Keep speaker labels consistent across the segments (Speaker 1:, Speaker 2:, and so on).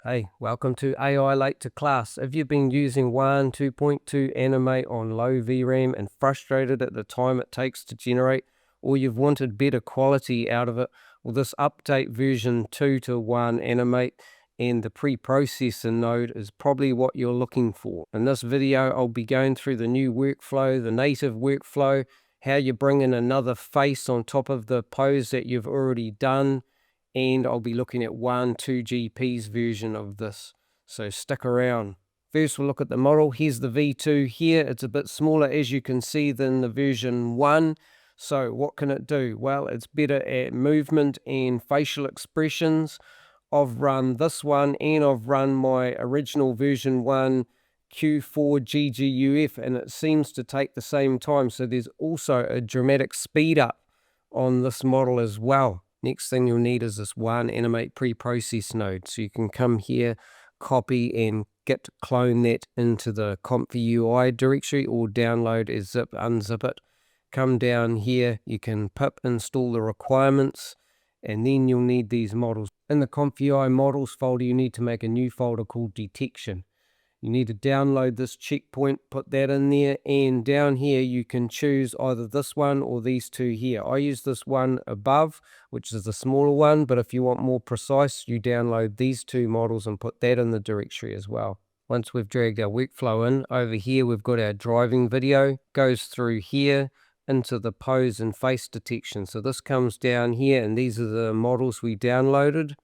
Speaker 1: Hey, welcome to AI Late to Class. If you've been using 2.2 Animate on low VRAM and frustrated at the time it takes to generate, or you've wanted better quality out of it, well, this update version 2 to 1 Animate and the preprocessor node is probably what you're looking for. In this video, I'll be going through the new workflow, the native workflow, how you bring in another face on top of the pose that you've already done, and I'll be looking at 2GP's version of this, so stick around. First we'll look at the model. Here's the V2 here. It's a bit smaller, as you can see, than the version 1. So what can it do? Well, it's better at movement and facial expressions. I've run this one and I've run my original version 1 Q4 GGUF, and it seems to take the same time. So there's also a dramatic speed up on this model as well. Next thing you'll need is this one Animate Preprocess node. So you can come here, copy and git to clone that into the ComfyUI directory, or download as zip, unzip it. Come down here, you can pip install the requirements, and then you'll need these models. In the ComfyUI models folder, you need to make a new folder called detection. You need to download this checkpoint, put that in there, and down here you can choose either this one or these two here. I use this one above, which is the smaller one, but if you want more precise, you download these two models and put that in the directory as well. Once we've dragged our workflow in, over here we've got our driving video, goes through here into the pose and face detection. So this comes down here, and these are the models we downloaded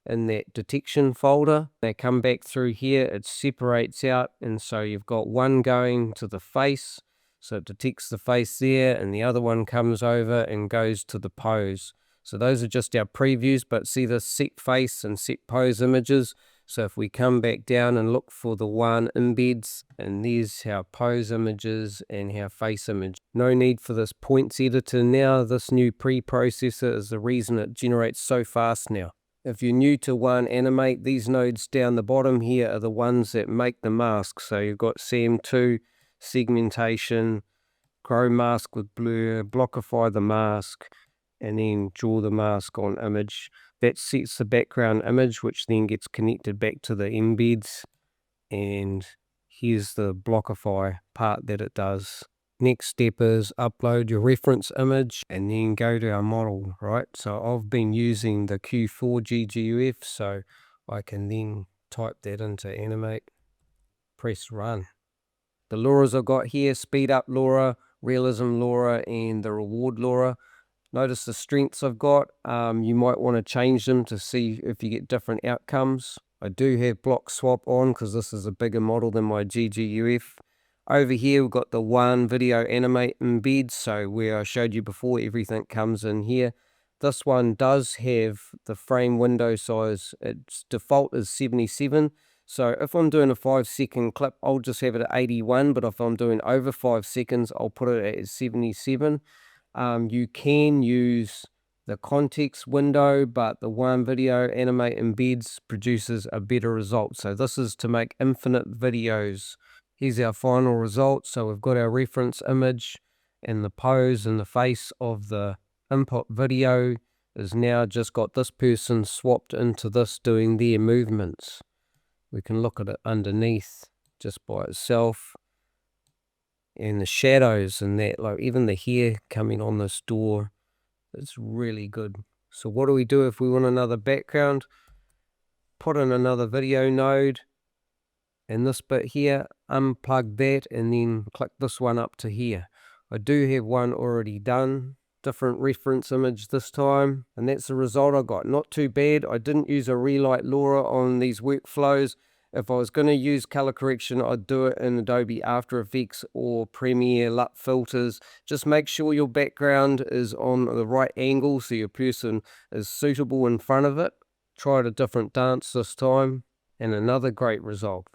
Speaker 1: in that detection folder. They come back through here, it separates out, and so you've got one going to the face, so it detects the face there, and the other one comes over and goes to the pose. So those are just our previews, but see the set face and set pose images. So if we come back down and look for the one embeds, and there's our pose images and our face image. No need for this points editor now. This new preprocessor is the reason it generates so fast now. If you're new to one Animate, these nodes down the bottom here are the ones that make the mask. So you've got SAM2, segmentation, grow mask with blur, blockify the mask, and then draw the mask on image. That sets the background image, which then gets connected back to the embeds. And here's the blockify part that it does. Next step is upload your reference image and then go to our model, right? So I've been using the Q4 GGUF, so I can then type that into Animate, press run. The LoRa's I've got here, speed up LoRa, realism LoRa, and the reward LoRa. Notice the strengths I've got. You might want to change them to see if you get different outcomes. I do have block swap on because this is a bigger model than my GGUF. Over here we've got the one video animate embed, so where I showed you before everything comes in here. This one does have the frame window size. Its default is 77, so if I'm doing a 5-second clip I'll just have it at 81, but if I'm doing over 5 seconds I'll put it at 77. You can use the context window, but the one video animate embeds produces a better result. So this is to make infinite videos. Here's our final result. So we've got our reference image, and the pose and the face of the input video is now just got this person swapped into this doing their movements. We can look at it underneath just by itself, and the shadows and that, like even the hair coming on this door, it's really good. So what do we do if we want another background? Put in another video node, and this bit here, unplug that, and then click this one up to here. I do have one already done, different reference image this time, and that's the result I got. Not too bad. I didn't use a relight LoRa on these workflows. If I was going to use color correction, I'd do it in Adobe After Effects or Premiere LUT filters. Just make sure your background is on the right angle so your person is suitable in front of it. Tried a different dance this time, and another great result.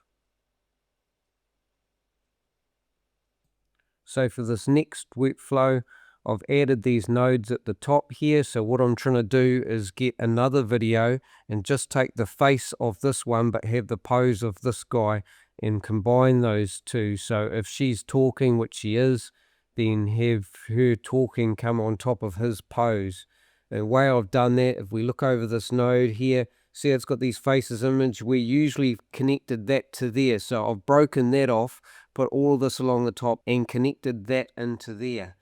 Speaker 1: So for this next workflow, I've added these nodes at the top here. So what I'm trying to do is get another video and just take the face of this one, but have the pose of this guy, and combine those two. So if she's talking, which she is, then have her talking come on top of his pose. The way I've done that, if we look over this node here, See, it's got these faces image. We usually connected that to there. So I've broken that off, put all this along the top and connected that into there.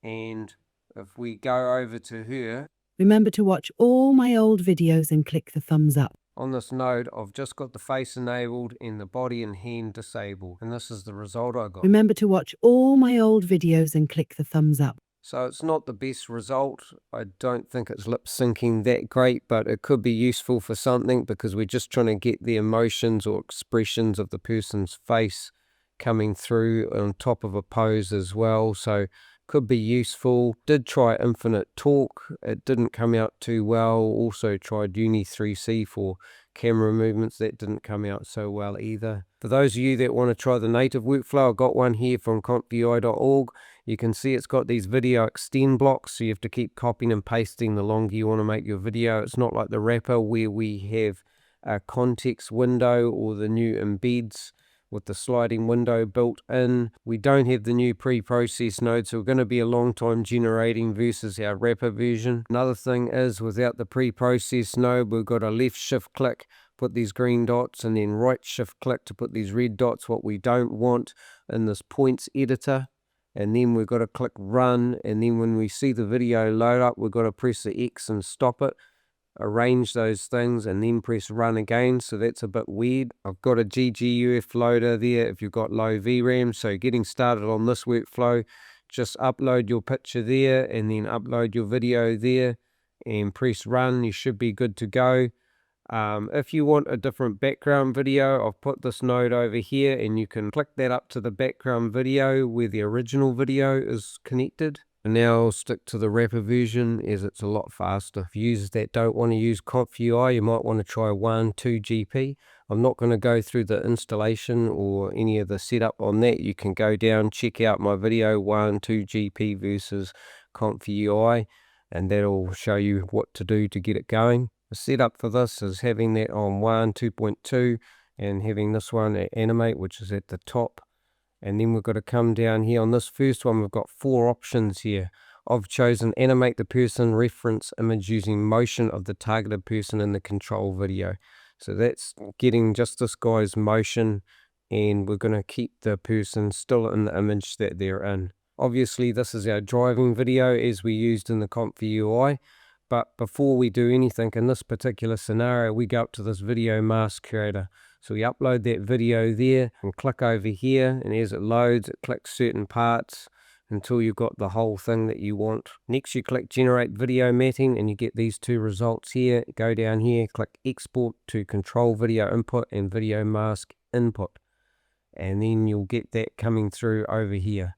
Speaker 1: And if we go over to her,
Speaker 2: remember to watch all my old videos and click the thumbs up.
Speaker 1: On this node, I've just got the face enabled and the body and hand disabled. And this is the result I got.
Speaker 2: Remember to watch all my old videos and click the thumbs up.
Speaker 1: So it's not the best result. I don't think it's lip syncing that great, but it could be useful for something because we're just trying to get the emotions or expressions of the person's face coming through on top of a pose as well. So could be useful. Did try InfiniteTalk. It didn't come out too well. Also tried Uni 3C for camera movements. That didn't come out so well either. For those of you that want to try the native workflow, I've got one here from ComfyUI.org. You can see it's got these video extend blocks, so you have to keep copying and pasting the longer you want to make your video. It's not like the wrapper where we have a context window or the new embeds with the sliding window built in. We don't have the new pre-process node, so we're going to be a long time generating versus our wrapper version. Another thing is, without the pre-process node, we've got a left shift click, put these green dots, and then right shift click to put these red dots, what we don't want in this points editor. And then we've got to click run, and then when we see the video load up, we've got to press the X and stop it, arrange those things, and then press run again. So that's a bit weird. I've got a GGUF loader there if you've got low VRAM. So getting started on this workflow, just upload your picture there and then upload your video there and press run. You should be good to go. If you want a different background video, I've put this node over here and you can click that up to the background video where the original video is connected. And now I'll stick to the wrapper version as it's a lot faster. For users that don't want to use ComfyUI, you might want to try 1.2GP. I'm not going to go through the installation or any of the setup on that. You can go down, check out my video 1.2GP versus ComfyUI, and that'll show you what to do to get it going. The setup for this is having that on 1.2.2 and having this one at Animate, which is at the top. And then we've got to come down here on this first one. We've got 4 options here. I've chosen animate the person reference image using motion of the targeted person in the control video. So that's getting just this guy's motion, and we're going to keep the person still in the image that they're in. Obviously this is our driving video as we used in the ComfyUI. But before we do anything in this particular scenario, we go up to this video mask creator. So we upload that video there and click over here, and as it loads, it clicks certain parts until you've got the whole thing that you want. Next you click generate video matting and you get these 2 results here. Go down here, click export to control video input and video mask input. And then you'll get that coming through over here.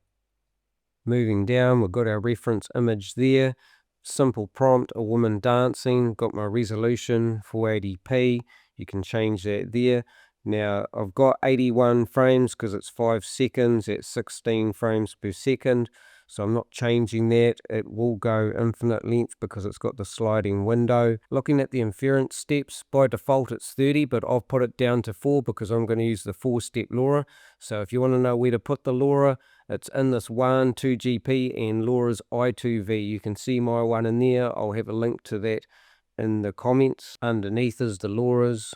Speaker 1: Moving down, we've got our reference image there. Simple prompt, a woman dancing. Got my resolution 480p. You can change that there. Now I've got 81 frames because it's 5 seconds at 16 frames per second. So I'm not changing that. It will go infinite length because it's got the sliding window. Looking at the inference steps, by default it's 30, but I've put it down to 4 because I'm going to use the 4-step LoRa. So if you want to know where to put the LoRa, it's in this 1.2GP and LoRa's I2V. You can see my one in there. I'll have a link to that in the comments. Underneath is the LoRa's,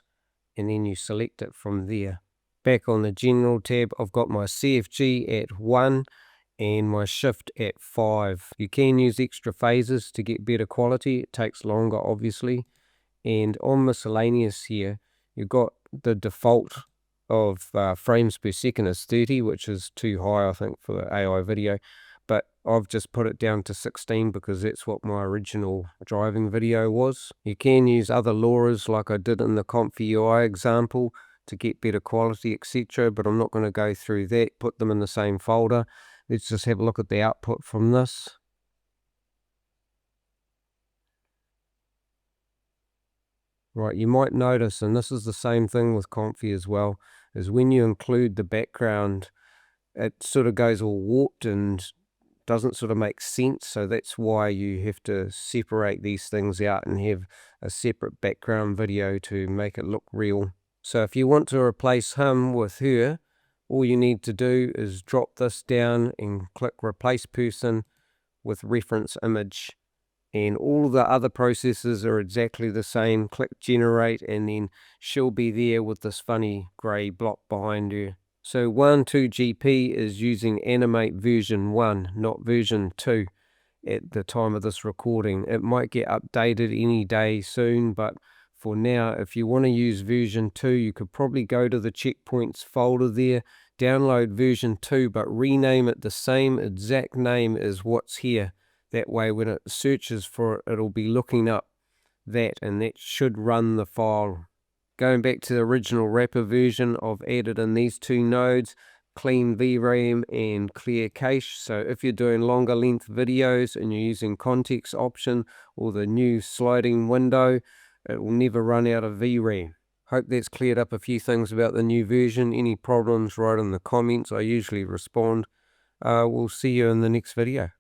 Speaker 1: and then you select it from there. Back on the general tab, I've got my CFG at 1 and my shift at 5. You can use extra phases to get better quality. It takes longer obviously. And on miscellaneous here, you've got the default of frames per second is 30, which is too high I think for the AI video, but I've just put it down to 16 because that's what my original driving video was. You can use other LoRa's like I did in the ComfyUI example to get better quality, etc., but I'm not going to go through that. Put them in the same folder. Let's just have a look at the output from this. Right, you might notice, and this is the same thing with Comfy as well, is when you include the background, it sort of goes all warped and doesn't sort of make sense. So that's why you have to separate these things out and have a separate background video to make it look real. So if you want to replace him with her, all you need to do is drop this down and click replace person with reference image, and all the other processes are exactly the same. Click generate, and then she'll be there with this funny gray block behind her. So 12GP is using Animate version 1, not version 2 at the time of this recording. It might get updated any day soon, but for now, if you want to use version 2, you could probably go to the checkpoints folder there, download version 2, but rename it the same exact name as what's here. That way, when it searches for it, it'll be looking up that, and that should run the file. Going back to the original wrapper version, I've added in these two nodes, clean VRAM and clear cache. So if you're doing longer length videos and you're using context option or the new sliding window, it will never run out of VRAM. Hope that's cleared up a few things about the new version. Any problems, write in the comments. I usually respond. We'll see you in the next video.